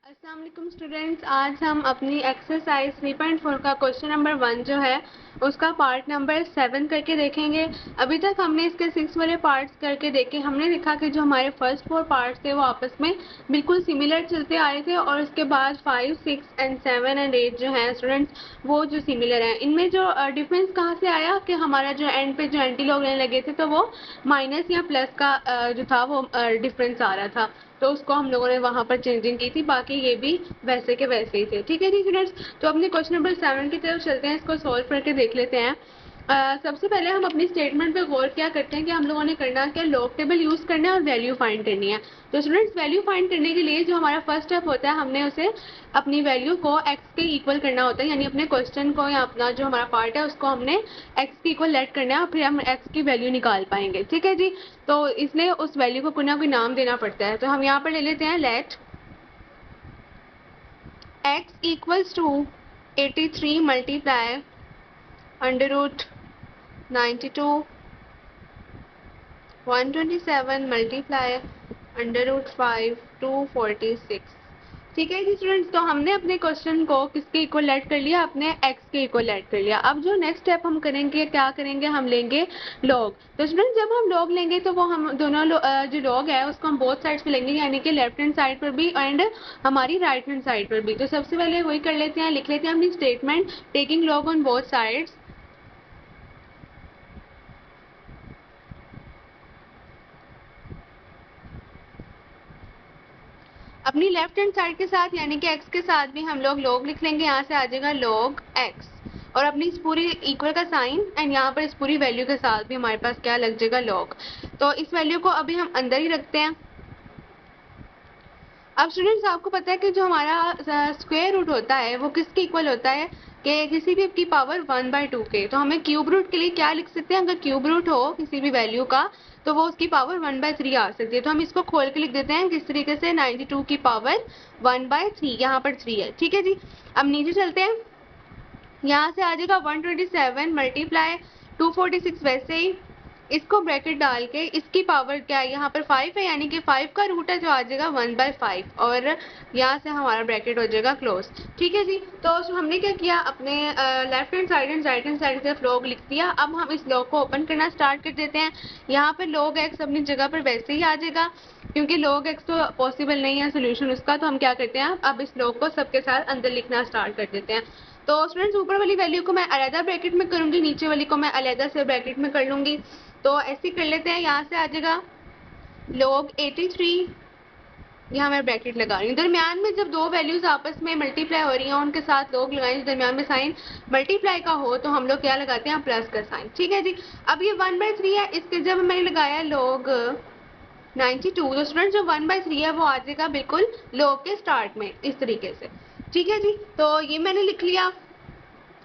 अस्सलाम वालेकुम स्टूडेंट्स, आज हम अपनी एक्सरसाइज 3.4 का क्वेश्चन नंबर 1 जो है उसका पार्ट नंबर 7 करके देखेंगे। अभी तक हमने इसके 6 वाले पार्ट्स करके देखे। हमने देखा कि जो हमारे फर्स्ट 4 पार्ट्स थे वो आपस में बिल्कुल सिमिलर चलते आ रहे थे और उसके बाद 5, 6 एंड 7 एंड 8 जो हैं स्टूडेंट्स वो जो सिमिलर हैं। इनमें जो डिफरेंस कहाँ से आया कि हमारा जो एंड पे जो एंटी लॉग लेने लगे थे तो वो माइनस या प्लस का जो था वो डिफरेंस आ रहा था, तो उसको हम लोगों ने वहाँ पर चेंजिंग की थी। बाकी ये भी वैसे के वैसे ही थे। ठीक है जी स्टूडेंट्स, तो अपने क्वेश्चन नंबर 7 की तरफ चलते हैं, इसको सॉल्व करके देख लेते हैं। सबसे पहले हम अपनी स्टेटमेंट पे गौर क्या करते हैं कि हम लोगों ने करना क्या, लॉग टेबल यूज करना है और वैल्यू फाइंड करनी है। तो स्टूडेंट्स वैल्यू फाइंड करने के लिए जो हमारा फर्स्ट स्टेप होता है, हमने उसे अपनी वैल्यू को एक्स के इक्वल करना होता है, यानी अपने क्वेश्चन को या अपना जो हमारा पार्ट है उसको हमने एक्स के इक्वल लेट करना है और फिर हम एक्स की वैल्यू निकाल पाएंगे। ठीक है जी, तो इसलिए उस वैल्यू को कोई ना कोई नाम देना पड़ता है। तो हम यहाँ पर ले लेते हैं let x equals to 83 multiply under root 92 127 multiply under root 5 246। ठीक है जी स्टूडेंट्स, तो हमने अपने क्वेश्चन को किसके इक्वल लेट कर लिया, अपने x के इक्वल लेट कर लिया। अब जो नेक्स्ट स्टेप हम करेंगे, क्या करेंगे, हम लेंगे लॉग। तो स्टूडेंट्स जब हम लॉग लेंगे तो वो हम दोनों जो लॉग है उसको हम बोथ साइड्स पे लेंगे, यानी कि लेफ्ट हैंड साइड पर भी एंड हमारी राइट हैंड साइड पर भी। तो सबसे पहले वही कर लेते हैं, लिख लेते हैं अपनी statement taking log on both sides. अपनी लेफ्ट हैंड साइड के साथ यानी कि x के साथ भी हम लोग लॉग लिख लेंगे। यहाँ से आ जाएगा लॉग x और अपनी इस पूरी इक्वल का साइन एंड यहाँ पर इस पूरी वैल्यू के साथ भी हमारे पास क्या लग जाएगा, लॉग। तो इस वैल्यू को अभी हम अंदर ही रखते हैं। अब स्टूडेंट्स आपको पता है कि जो हमारा स्क्वायर रूट होता है वो किसके इक्वल होता है, कि किसी भी की पावर 1/2 के। तो हमें क्यूब रूट के लिए क्या लिख सकते हैं, अगर क्यूब रूट हो किसी भी वैल्यू का तो वो उसकी पावर 1/3 आ सकती है। तो हम इसको खोल के लिख देते हैं किस तरीके से, 92 की पावर 1/3, यहाँ पर 3 है। ठीक है जी, अब नीचे चलते हैं। यहाँ से आ जाएगा 127 मल्टीप्लाई 246, वैसे ही इसको ब्रैकेट डाल के इसकी पावर क्या है, यहाँ पर 5 है, यानी कि 5 का रूट है जो आ जाएगा 1/5 और यहाँ से हमारा ब्रैकेट हो जाएगा क्लोज। ठीक है जी, तो हमने क्या किया, अपने left hand side and right hand side से लॉग लिख दिया। अब हम इस लॉग को ओपन करना स्टार्ट कर देते हैं। यहाँ पर लॉग एक्स अपनी जगह पर वैसे ही आ जाएगा, क्योंकि लॉग एक्स तो पॉसिबल नहीं है सोल्यूशन उसका। तो हम क्या करते हैं, अब इस लॉग को सबके साथ अंदर लिखना स्टार्ट कर देते हैं। तो स्टूडेंट्स ऊपर वाली वैल्यू को मैं अलग ब्रैकेट में करूंगी, नीचे वाली को मैं अलग से ब्रैकेट में कर लूंगी। तो ऐसे कर लेते हैं। यहाँ से आ जाएगा log 83, यहाँ मैं ब्रैकेट लगा रही हूँ। दरमियान में जब दो वैल्यूज आपस में मल्टीप्लाई हो रही हैं उनके साथ लॉग लगाएंगे, दरमियान में साइन मल्टीप्लाई का हो तो हम लोग क्या लगाते हैं, प्लस का साइन। ठीक है जी, अब ये 1/3 है, इसके जब मैंने लगाया log 92, तो स्टूडेंट जो 1/3 है वो आ जाएगा बिल्कुल log के स्टार्ट में इस तरीके से। ठीक है जी, तो ये मैंने लिख लिया।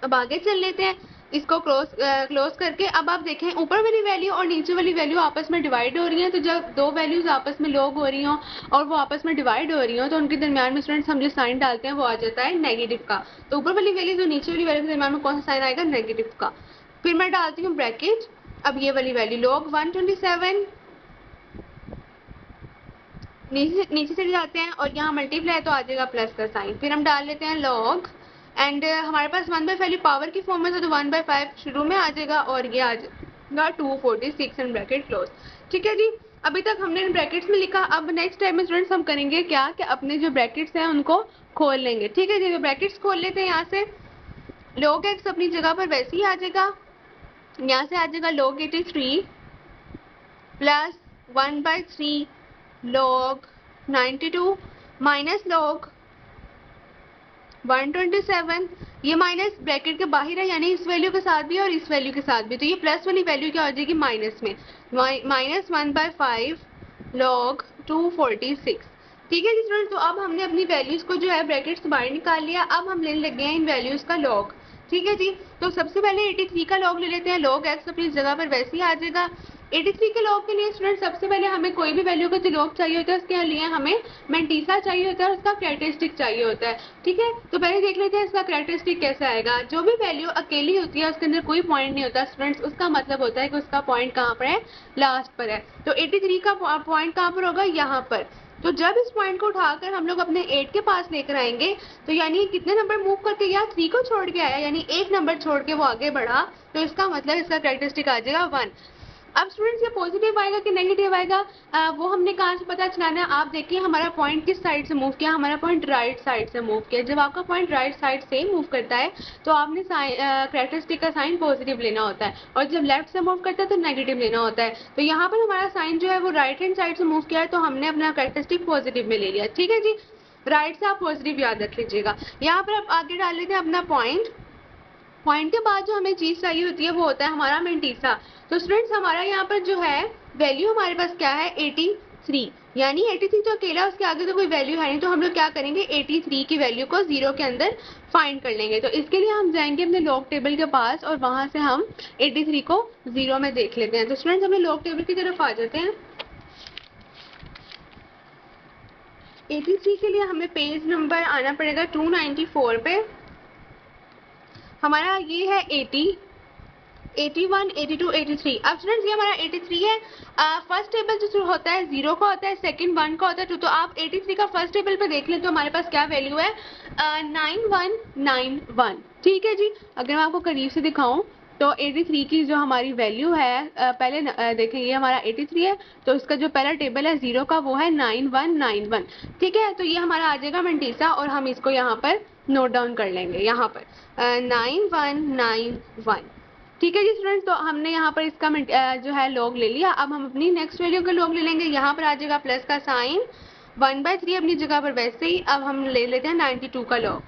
अब आगे चल लेते हैं, इसको क्लोज करके। अब आप देखें ऊपर वाली वैल्यू और नीचे वाली वैल्यू आपस में डिवाइड हो रही हैं। तो जब दो वैल्यूज आपस में लॉग हो रही हो और वो आपस में डिवाइड हो रही हो तो उनके दरमियान में स्टूडेंट्स हम जो साइन डालते हैं वो आ जाता है नेगेटिव का। तो ऊपर वाली वैल्यू जो नीचे वाली वैल्यू के दरमियान में कौन सा साइन आएगा, नेगेटिव का। फिर मैं डालती हूँ ब्रैकेट। अब ये वाली वैल्यू log 127 नीचे चले जाते हैं और यहाँ मल्टीप्लाई तो आ जाएगा प्लस का साइन। फिर हम डाल लेते हैं log एंड हमारे पास 1/5 वैल्यू पावर की फॉर्म में था तो 1/5 शुरू में आ जाएगा और ये आ जाएगा 246 एंड ब्रैकेट क्लोज। ठीक है जी, अभी तक हमने ब्रैकेट्स में लिखा। अब नेक्स्ट टाइम में स्टूडेंट्स हम करेंगे क्या, कि अपने जो ब्रैकेट्स हैं उनको खोल लेंगे। ठीक है जी, तो ब्रैकेट्स खोल लेते हैं। यहाँ से log x अपनी जगह पर वैसे ही आ जाएगा, यहाँ से आ जाएगा log 83 plus 1/3 log 92 minus log 127, ये माइनस ब्रैकेट के बाहर है यानी इस वैल्यू के साथ भी और इस वैल्यू के साथ भी। तो ये प्लस वाली वैल्यू क्या हो जाएगी, माइनस में, माइनस 1/5 log 246। ठीक है जी स्टूडेंट, तो अब हमने अपनी वैल्यूज को जो है ब्रैकेट से बाहर निकाल लिया। अब हम लेने लगे हैं इन वैल्यूज का लॉग। ठीक है जी, तो सबसे पहले 83 का लॉग ले लेते हैं। log x अपनी जगह पर वैसे ही आ जाएगा। 83 के लॉग के लिए स्टूडेंट सबसे पहले हमें कोई भी वैल्यू का जो लॉग चाहिए होता है उसके लिए हमें मैंटीसा चाहिए होता है और उसका कैरेक्टरिस्टिक चाहिए होता है। ठीक है, तो पहले देख लेते हैं इसका कैरेक्टरिस्टिक कैसा आएगा। जो भी वैल्यू अकेली होती है उसके अंदर कोई पॉइंट नहीं होता स्टूडेंट्स, उसका मतलब होता है कि उसका पॉइंट कहाँ पर है, लास्ट पर है। तो 83 का पॉइंट कहाँ पर होगा, यहाँ पर। तो जब इस पॉइंट को उठाकर हम लोग अपने 8 के पास लेकर आएंगे, तो यानी कितने नंबर मूव करके गया, 3 को छोड़ के आया, यानी एक नंबर छोड़ के वो आगे बढ़ा, तो इसका मतलब इसका कैरेक्टरिस्टिक आ जाएगा 1। अब स्टूडेंट्स ये पॉजिटिव आएगा कि नेगेटिव आएगा, वो हमने कहाँ से पता चलाना है। आप देखिए हमारा पॉइंट किस साइड से मूव किया, हमारा पॉइंट राइट साइड से मूव किया। जब आपका पॉइंट राइट साइड से मूव करता है तो आपने कैरेक्टरिस्टिक का साइन पॉजिटिव लेना होता है, और जब लेफ्ट से मूव करता है तो नेगेटिव लेना होता है। तो यहाँ पर हमारा साइन जो है वो राइट हैंड साइड से मूव किया है, तो हमने अपना कैरेक्टरिस्टिक पॉजिटिव में ले लिया। ठीक है जी, राइट से आप पॉजिटिव याद रख लीजिएगा। यहाँ पर आप आगे डाल लेते हैं अपना पॉइंट। पॉइंट के बाद जो हमें चीज चाहिए होती है वो होता है हमारा मेंटीसा। तो स्टूडेंट्स हमारा यहाँ पर जो है वैल्यू हमारे पास क्या है, 83, यानी 83 तो अकेला, उसके आगे तो कोई वैल्यू है नहीं, तो हम लोग क्या करेंगे 83 की वैल्यू को 0 के अंदर फाइंड कर लेंगे। तो इसके लिए हम जाएंगे अपने लॉग टेबल के पास और वहां से हम 83 को 0 में देख लेते हैं। तो स्टूडेंट्स हम लॉग टेबल की तरफ आ जाते हैं। 83 के लिए हमें पेज नंबर आना पड़ेगा 294 पे। हमारा ये है 80, 81, 82, 83। अब स्टूडेंट्स ये हमारा 83 है। फर्स्ट टेबल जो होता है 0 का होता है, सेकंड 1 का होता है 2। तो आप 83 का फर्स्ट टेबल पे देख लें तो हमारे पास क्या वैल्यू है, 9191। ठीक है जी, अगर मैं आपको करीब से दिखाऊं तो 83 की जो हमारी वैल्यू है, पहले देखें ये हमारा 83 है, तो इसका जो पहला टेबल है 0 का वो है 9191। ठीक है, तो ये हमारा आ जाएगा मेंटीसा, और हम इसको यहाँ पर नोट डाउन कर लेंगे, यहाँ पर 9191। ठीक है जी स्टूडेंट्स, तो हमने यहाँ पर इसका जो है लॉग ले लिया। अब हम अपनी नेक्स्ट वैल्यू का लॉग ले लेंगे। यहाँ पर आ जाएगा प्लस का साइन, 1/3 अपनी जगह पर वैसे ही। अब हम ले लेते हैं 92 का लॉग।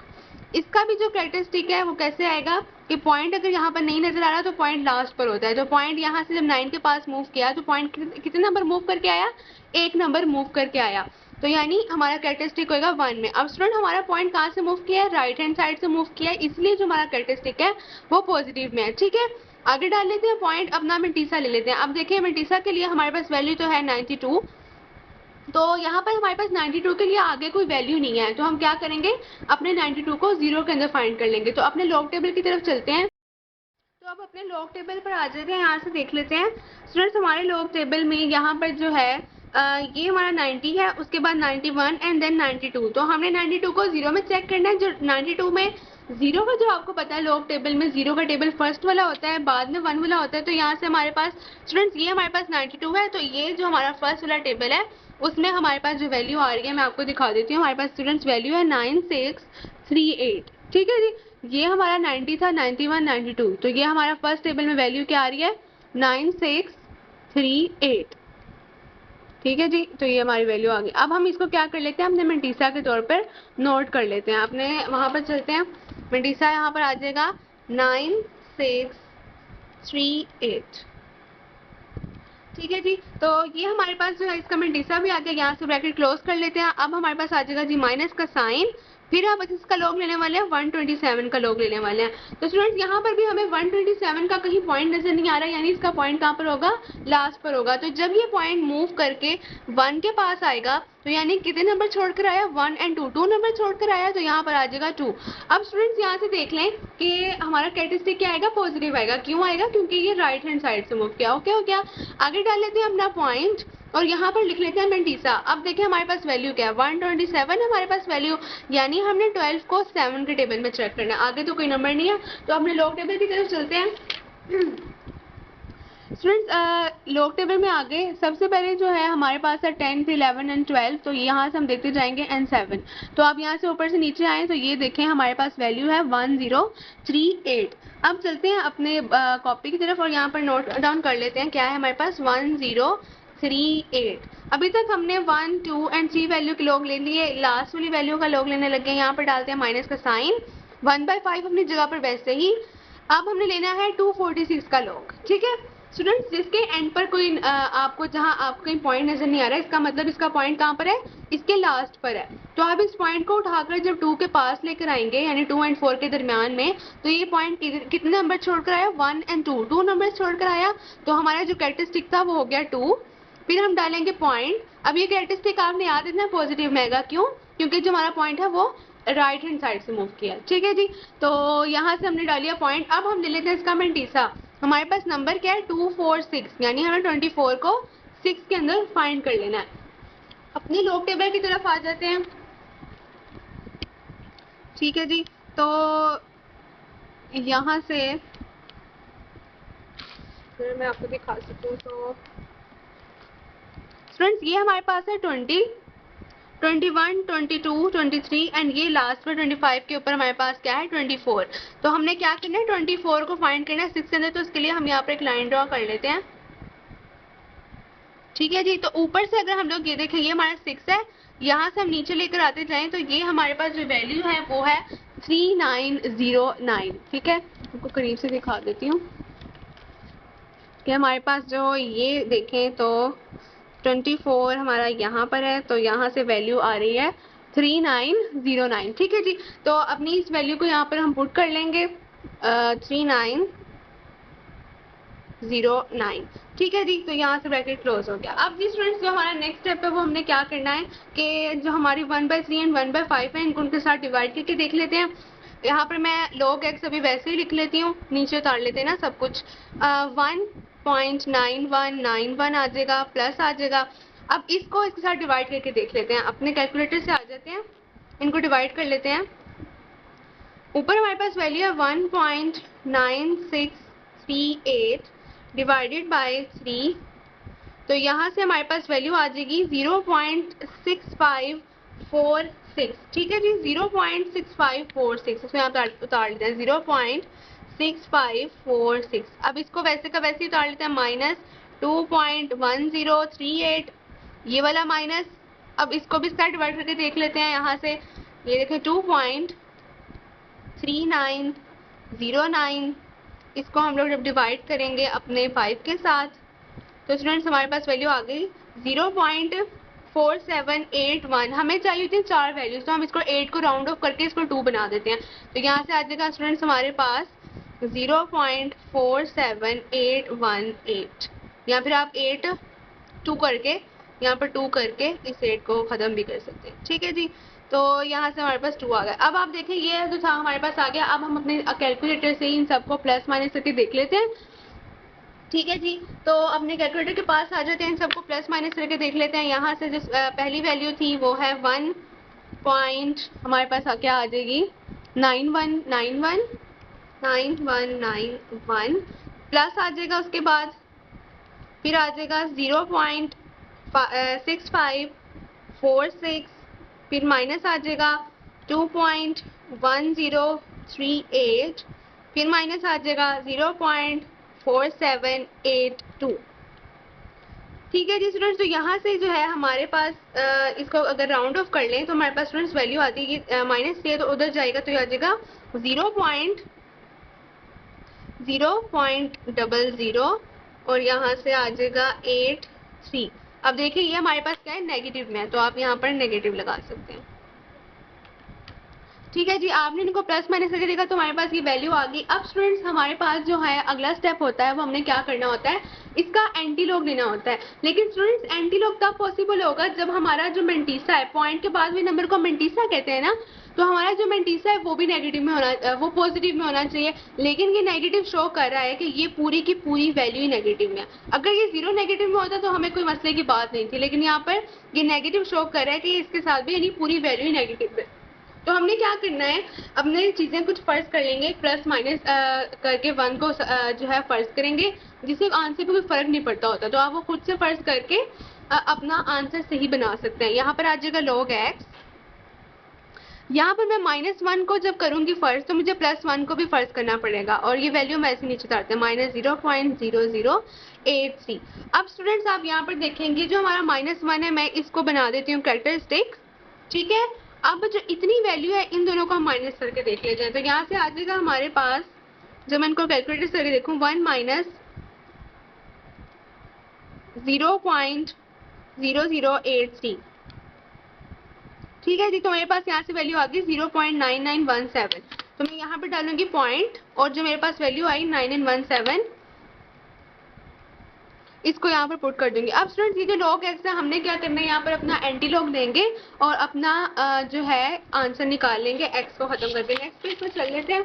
इसका भी जो कैरेक्टरिस्टिक है वो कैसे आएगा कि पॉइंट अगर यहाँ पर नहीं नजर आ रहा तो पॉइंट लास्ट पर होता है। तो पॉइंट यहाँ से जब 9 के पास मूव किया तो पॉइंट कितने नंबर मूव करके आया, एक नंबर मूव करके आया, तो यानी हमारा कैरेक्टरिस्टिक होगा 1 में। अब स्टूडेंट हमारा पॉइंट कहाँ से मूव किया है, राइट हैंड साइड से मूव किया है, इसलिए जो हमारा कैरेक्टरिस्टिक है वो पॉजिटिव में है। ठीक है, आगे डाल लेते हैं पॉइंट, अपना मेंटीसा ले लेते हैं। अब देखिए मेंटीसा के लिए हमारे पास वैल्यू तो है 92, तो यहाँ पर हमारे पास 92 के लिए आगे कोई वैल्यू नहीं है, तो हम क्या करेंगे अपने 92 को 0 के अंदर फाइंड कर लेंगे। तो अपने लॉग टेबल की तरफ चलते हैं। तो अब अपने लॉग टेबल पर आ जाते हैं, यहाँ से देख लेते हैं स्टूडेंट्स हमारे लॉग टेबल में यहाँ पर जो है ये हमारा 90 है, उसके बाद 91 एंड देन 92। तो हमने 92 को 0 में चेक करना है। जो 92 में 0 का जो आपको पता है लॉग टेबल में 0 का टेबल फर्स्ट वाला होता है, बाद में 1 वाला होता है। तो यहाँ से हमारे पास स्टूडेंट्स ये हमारे पास 92 है, तो ये जो हमारा फर्स्ट वाला टेबल है उसमें हमारे पास जो वैल्यू आ रही है मैं आपको दिखा देती हूँ। हमारे पास स्टूडेंट्स वैल्यू है 9638। ठीक है जी, ये हमारा 90 था, 91, 92, तो ये हमारा फर्स्ट टेबल में वैल्यू क्या आ रही है 9638। ठीक है जी, तो ये हमारी वैल्यू आ गई। अब हम इसको क्या कर लेते हैं, अपने मेंटीसा के तौर पर नोट कर लेते हैं। अपने वहां पर चलते हैं, मेंटीसा यहाँ पर आ जाएगा 9638। ठीक है जी, तो ये हमारे पास जो है इसका मेंटीसा भी आ गया। यहाँ से ब्रैकेट क्लोज कर लेते हैं। अब हमारे पास आ जाएगा जी माइनस का साइन, फिर आप इसका लॉग लेने वाले हैं 127 का लॉग लेने वाले हैं। तो स्टूडेंट्स यहाँ पर भी हमें 127 का कहीं पॉइंट नजर नहीं आ रहा, यानी इसका पॉइंट कहाँ पर होगा, लास्ट पर होगा। तो जब ये पॉइंट मूव करके 1 के पास आएगा तो यानी कितने नंबर छोड़कर आया, 1 और 2 नंबर छोड़कर आया, तो यहाँ पर आ जाएगा 2। अब स्टूडेंट्स यहाँ से देख लें कि हमारा कैरेक्टरिस्टिक क्या आएगा, पॉजिटिव आएगा। क्यों आएगा, क्योंकि ये राइट हैंड साइड से मूव किया। ओके हो गया, आगे डाल लेते हैं अपना पॉइंट और यहाँ पर लिख लेते हैं मेंटीसा। अब देखिए हमारे पास वैल्यू क्या है, 127 हमारे पास वैल्यू, यानी हमने 12 को 7 के टेबल में चेक करना है, आगे तो कोई नंबर नहीं है। तो अपने लॉग टेबल की तरफ चलते हैं। स्टूडेंट्स लॉग टेबल में आगे सबसे पहले जो है हमारे पास है 10, 11 एंड 12, तो यहाँ से हम देखते जाएंगे एंड 7। तो आप यहाँ से ऊपर से नीचे आए तो ये देखें हमारे पास वैल्यू है 1038। अब चलते हैं अपने कॉपी की तरफ और यहाँ पर नोट डाउन कर लेते हैं क्या है हमारे पास 1038। अभी तक हमने 1, 2 एंड 3 वैल्यू के लॉग ले लिए, लास्ट वाली वैल्यू का लॉग लेने लगे। यहाँ पर डालते हैं माइनस का साइन, 1/5 अपनी जगह पर वैसे ही। अब हमने लेना है 246 का लॉग। ठीक है स्टूडेंट्स, जिसके एंड पर कोई आपको जहां आपको कहीं पॉइंट नजर नहीं आ रहा है, इसका मतलब इसका पॉइंट कहां पर है, इसके लास्ट पर है। तो आप इस पॉइंट को उठाकर जब 2 के पास लेकर आएंगे, यानी 2 और 4 के दरमियान में, तो ये पॉइंट कितने नंबर छोड़कर आया, 1 और 2 नंबर छोड़कर आया। तो हमारा जो कैरेक्टरिस्टिक था वो हो गया 2। फिर हम डालेंगे पॉइंट। अब ये कैरेक्टरिस्टिक आपने याद रखना पॉजिटिव में आएगा, क्यों, क्योंकि जो हमारा पॉइंट है वो राइट हैंड साइड से मूव किया। ठीक है जी, तो यहाँ से हमने डाल लिया पॉइंट। अब हम ले लेते हैं इसका मेंटीसा। हमारे पास नंबर क्या है 246, यानी हमें 24 को 6 के अंदर फाइंड कर लेना है। अपने लॉग टेबल की तरफ आ जाते हैं। ठीक है जी, तो यहाँ से अगर मैं आपको दिखा सकूँ तो स्टूडेंट्स ये हमारे पास है 20, 21, 22, 23 एंड ये लास्ट में 25 के ऊपर हमारे पास क्या है 24। तो हमने क्या करना है 24 को फाइंड करना है 6 के अंदर, तो उसके लिए हम यहाँ पर एक लाइन ड्रॉ कर लेते हैं। ठीक है जी, तो ऊपर से अगर हम लोग ये देखें ये हमारा 6 है, यहाँ से हम नीचे लेकर आते जाएं तो ये हमारे पास जो वैल्यू है वो है 3909। ठीक है, आपको करीब से दिखा देती हूँ कि हमारे पास जो ये देखें तो 24 हमारा यहाँ पर है, तो यहाँ से वैल्यू आ रही है 3909। ठीक है जी, तो अपनी इस वैल्यू को यहाँ पर हम पुट कर लेंगे 3909। ठीक है जी, तो यहाँ से ब्रैकेट क्लोज हो गया। अब जी स्टूडेंट्स जो हमारा नेक्स्ट स्टेप है वो हमने क्या करना है कि जो हमारी 1/3 एंड 1/5 है इनको उनके साथ डिवाइड करके देख लेते हैं। यहाँ पर मैं log x अभी वैसे ही लिख लेती हूँ, नीचे उतार लेते हैं ना सब कुछ। 1.9191 आ जाएगा, प्लस आ जाएगा। अब इसको इसके साथ डिवाइड करके देख लेते हैं, अपने कैलकुलेटर से आ जाते हैं, इनको डिवाइड कर लेते हैं। ऊपर हमारे पास वैल्यू है 1.9638 डिवाइडेड बाय 3, तो यहाँ से हमारे पास वैल्यू आ जाएगी 0.6546। ठीक है जी, 0.6546 इसको यहाँ पर उतार लेते हैं 0.6546। अब इसको वैसे का वैसे उतार लेते हैं, -2.1038 ये वाला माइनस। अब इसको भी इसका डिवाइड करके देख लेते हैं, यहाँ से ये देखें 2.3909, इसको हम लोग जब डिवाइड करेंगे अपने 5 के साथ तो स्टूडेंट्स हमारे पास वैल्यू आ गई 0.4781। हमें चाहिए थी 4 वैल्यूज, तो हम इसको 8 को राउंड ऑफ करके इसको 2 बना देते हैं। तो यहाँ से आ जाएगा स्टूडेंट्स हमारे पास 0.47818, या फिर आप 8 2 करके यहाँ पर 2 करके इस 8 को ख़त्म भी कर सकते हैं। ठीक है जी, तो यहाँ से हमारे पास 2 आ गया। अब आप देखें ये जो था हमारे पास आ गया। अब हम अपने कैलकुलेटर से इन सबको प्लस माइनस करके देख लेते हैं। ठीक है जी, तो अपने कैलकुलेटर के पास आ जाते हैं, इन सबको प्लस माइनस करके देख लेते हैं। यहाँ से जो पहली वैल्यू थी वो है 1 पॉइंट हमारे पास क्या आ जाएगी 9191 प्लस आ जाएगा, उसके बाद फिर आ जाएगा 0.6546, फिर माइनस आ जाएगा 2.1038, फिर माइनस आ जाएगा 0.4782। ठीक है जी स्टूडेंट्स, तो यहाँ से जो है हमारे पास इसको अगर राउंड ऑफ कर लें तो हमारे पास स्टूडेंट्स वैल्यू आती है माइनस से, तो उधर जाएगा तो ये आ जाएगा 0.00 और यहाँ से आ जाएगा 83। अब देखिए ये हमारे पास क्या है नेगेटिव में है, तो आप यहाँ पर नेगेटिव लगा सकते हैं। ठीक है जी, आपने इनको प्लस माइनस करके देखा तो हमारे पास ये वैल्यू आ गई। अब स्टूडेंट्स हमारे पास जो है अगला स्टेप होता है वो हमने क्या करना होता है, इसका एंटी लॉग लेना होता है। लेकिन स्टूडेंट्स एंटी लॉग तब पॉसिबल होगा जब हमारा जो मेंटीसा है, पॉइंट के बाद भी नंबर को मेंटीसा कहते हैं ना, तो हमारा जो मेंटीसा है वो भी नेगेटिव में होना, वो पॉजिटिव में होना चाहिए। लेकिन ये नेगेटिव शो कर रहा है कि ये पूरी की पूरी वैल्यू ही नेगेटिव में है। अगर ये 0 नेगेटिव में होता तो हमें कोई मसले की बात नहीं थी, लेकिन यहाँ पर ये नेगेटिव शो कर रहा है कि इसके साथ भी यानी पूरी वैल्यू ही नेगेटिव है। तो हमने क्या करना है, अपने चीज़ें कुछ फर्ज कर लेंगे, प्लस माइनस करके 1 को जो है फर्ज करेंगे, जिससे आंसर पे कोई फ़र्क नहीं पड़ता होता। तो आप वो खुद से फर्ज करके अपना आंसर सही बना सकते हैं। यहाँ पर आ जाएगा log x, यहाँ पर मैं -1 को जब करूँगी फर्ज तो मुझे +1 को भी फर्ज करना पड़ेगा, और ये वैल्यू मैं ऐसे नीचे उतारते हैं -0.0083। अब स्टूडेंट्स आप यहाँ पर देखेंगे जो हमारा -1 है मैं इसको बना देती हूँ कैरेक्टरिस्टिक। ठीक है, अब जो इतनी वैल्यू है इन दोनों को हम माइनस करके देख लेते हैं। तो यहाँ से आ जाएगा हमारे पास, जब मैं इनको कैलकुलेटर करके देखूँ 1 - 0.0083। ठीक है जी, तो मेरे पास यहाँ से वैल्यू आ गई 0.9917। तो मैं यहाँ पर डालूंगी पॉइंट, और जो मेरे पास वैल्यू आई 9917 इसको यहाँ पर पुट कर दूंगी। अब स्टूडेंट्स ये जो log x है हमने क्या करना है, यहाँ पर अपना एंटी लॉग लेंगे और अपना जो है आंसर निकाल लेंगे x को खत्म करके। नेक्स्ट पेज पर चल लेते हैं।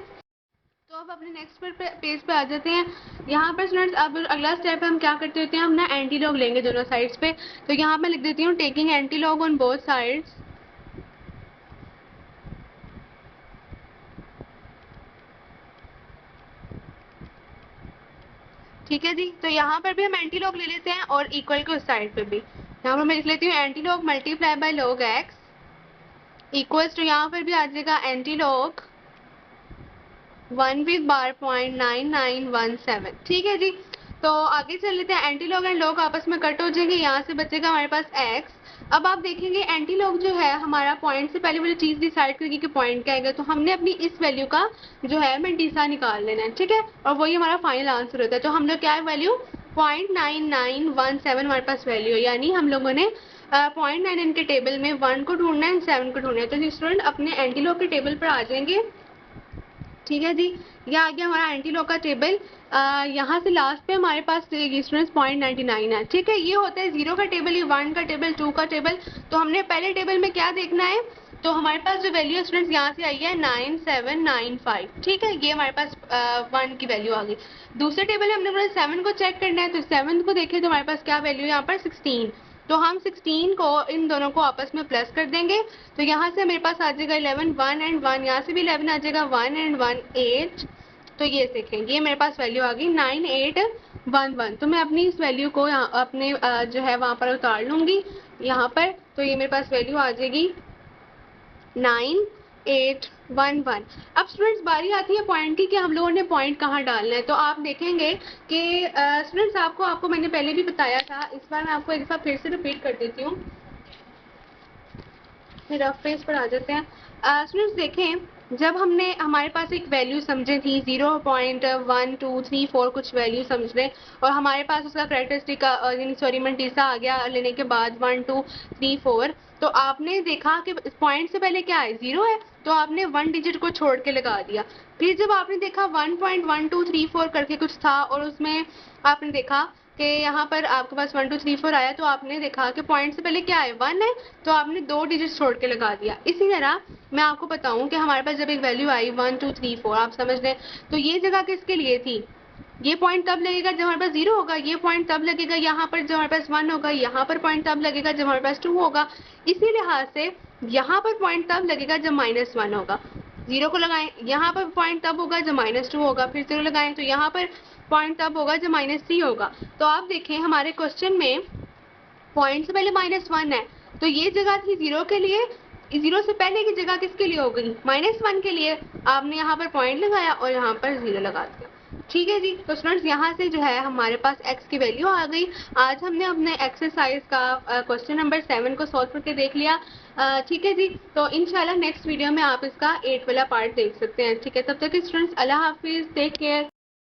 तो अब अपने नेक्स्ट पेज पे आ जाते हैं। यहाँ पर स्टूडेंट्स अब अगला स्टेप हम क्या करते होते हैं, हम ना एंटी लॉग लेंगे दोनों साइड्स पे। तो यहाँ मैं लिख देती हूँ taking anti log on both sides. ठीक है जी, तो यहाँ पर भी हम एंटी लॉग ले लेते हैं और इक्वल के उस साइड पे भी। यहाँ पर मैं लिख लेती हूँ anti log multiply by log x equals to, यहाँ पर भी आ जाएगा एंटी लॉग 1 विद बार 0.9917। ठीक है जी, तो आगे चल लेते हैं। एंटी लॉग एंड लॉग आपस में कट हो जाएंगे, यहाँ से बचेगा हमारे पास x। अब आप देखेंगे एंटी लॉग जो है हमारा पॉइंट से पहले वाली चीज डिसाइड करेगी कि पॉइंट क्या आएगा, तो हमने अपनी इस वैल्यू का जो है मेंटीसा निकाल लेना है। ठीक है, और वही हमारा फाइनल आंसर होता है। तो हम लोग क्या है वैल्यू 0.9917 हमारे पास वैल्यू है, यानी हम लोगों ने 0.99 के टेबल में 1 को ढूंढना है, 7 को ढूंढना है। तो स्टूडेंट अपने एंटी लॉग के टेबल पर आ जाएंगे। ठीक है जी, ये आ गया हमारा एंटी लॉग का टेबल। यहाँ से लास्ट पे हमारे पास स्टूडेंट्स 0.99 है। ठीक है, ये होता है 0 का टेबल, ये 1 का टेबल, 2 का टेबल। तो हमने पहले टेबल में क्या देखना है, तो हमारे पास जो वैल्यू स्टूडेंट्स यहाँ से आई है 9795। ठीक है, ये हमारे पास 1 की वैल्यू आ गई। दूसरे टेबल में हमने 7 को चेक करना है, तो 7 को देखें तो हमारे पास क्या वैल्यू है यहाँ पर 16। तो हम 16 को इन दोनों को आपस में प्लस कर देंगे। तो यहाँ से मेरे पास आ जाएगा 11, 1 एंड 1, यहाँ से भी 11 आ जाएगा, 1 एंड 1 8। तो ये देखें, ये मेरे पास वैल्यू आ गई 9811। तो मैं अपनी इस वैल्यू को यहाँ अपने जो है वहाँ पर उतार लूँगी यहाँ पर। तो ये मेरे पास वैल्यू आ जाएगी 9811। अब स्टूडेंट्स बारी आती है पॉइंट की कि हम लोगों ने पॉइंट कहाँ डालना है। तो आप देखेंगे कि स्टूडेंट्स आपको मैंने पहले भी बताया था, इस बार मैं आपको एक बार फिर से रिपीट कर देती हूँ। फिर रफ पेज पर आ जाते हैं। स्टूडेंट्स देखें, जब हमने हमारे पास एक वैल्यू समझे थी 0.1234 कुछ वैल्यू समझ लें, और हमारे पास उसका करेक्टरिस्टिक यानी सॉरी मेंटीसा आ गया लेने के बाद 1 2 3 4। तो आपने देखा कि पॉइंट से पहले क्या है 0 है, तो आपने 1 डिजिट को छोड़ के लगा दिया। फिर जब आपने देखा 1.1234 करके कुछ था और उसमें आपने देखा कि यहाँ पर आपके पास 1 2 3 4 आया, तो आपने देखा कि पॉइंट से पहले क्या है 1 है, तो आपने 2 डिजिट छोड़ के लगा दिया। इसी तरह मैं आपको बताऊं कि हमारे पास जब एक वैल्यू आई 1 2 3 4, आप समझ लें, तो ये जगह किसके लिए थी, ये पॉइंट तब लगेगा जब हमारे पास 0 होगा, ये पॉइंट तब लगेगा यहाँ पर जब हमारे पास 1 होगा, यहाँ पर पॉइंट तब लगेगा जब हमारे पास 2 होगा। इसी लिहाज से यहाँ पर पॉइंट तब लगेगा जब -1 होगा। 0 को लगाएं, यहाँ पर पॉइंट तब होगा जब -2 होगा, फिर 0 लगाएं तो यहाँ पर पॉइंट तब होगा जब -3 होगा। तो आप देखें हमारे क्वेश्चन में पॉइंट से पहले -1 है, तो ये जगह थी 0 के लिए, 0 से पहले की जगह किसके लिए हो गई -1 के लिए। आपने यहाँ पर पॉइंट लगाया और यहाँ पर 0 लगा दिया। ठीक है जी, तो स्टूडेंट्स यहाँ से जो है हमारे पास x की वैल्यू आ गई। आज हमने अपने एक्सरसाइज का क्वेश्चन नंबर 7 को सॉल्व करके देख लिया। ठीक है जी, तो इंशाल्लाह नेक्स्ट वीडियो में आप इसका 8 वाला पार्ट देख सकते हैं। ठीक है, तब तक स्टूडेंट्स अल्लाह हाफिज, टेक केयर।